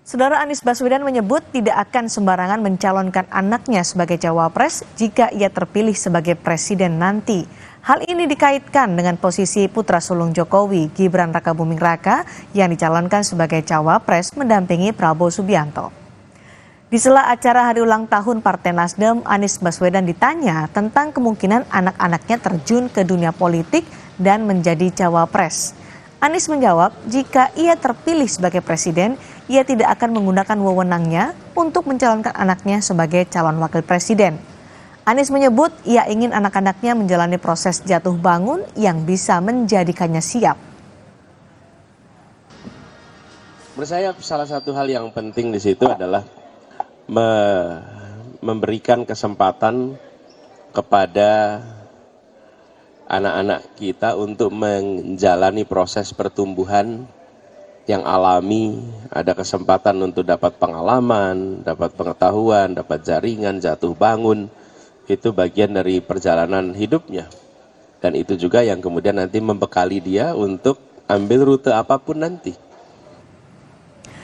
Saudara Anies Baswedan menyebut tidak akan sembarangan mencalonkan anaknya sebagai cawapres jika ia terpilih sebagai presiden nanti. Hal ini dikaitkan dengan posisi putra sulung Jokowi, Gibran Rakabuming Raka, yang dicalonkan sebagai cawapres mendampingi Prabowo Subianto. Di sela acara hari ulang tahun Partai Nasdem, Anies Baswedan ditanya tentang kemungkinan anak-anaknya terjun ke dunia politik dan menjadi cawapres. Anies menjawab, jika ia terpilih sebagai presiden, ia tidak akan menggunakan wewenangnya untuk mencalonkan anaknya sebagai calon wakil presiden. Anies menyebut ia ingin anak-anaknya menjalani proses jatuh bangun yang bisa menjadikannya siap. Menurut saya salah satu hal yang penting di situ adalah memberikan kesempatan kepada anak-anak kita untuk menjalani proses pertumbuhan yang alami, ada kesempatan untuk dapat pengalaman, dapat pengetahuan, dapat jaringan, jatuh bangun. Itu bagian dari perjalanan hidupnya. Dan itu juga yang kemudian nanti membekali dia untuk ambil rute apapun nanti.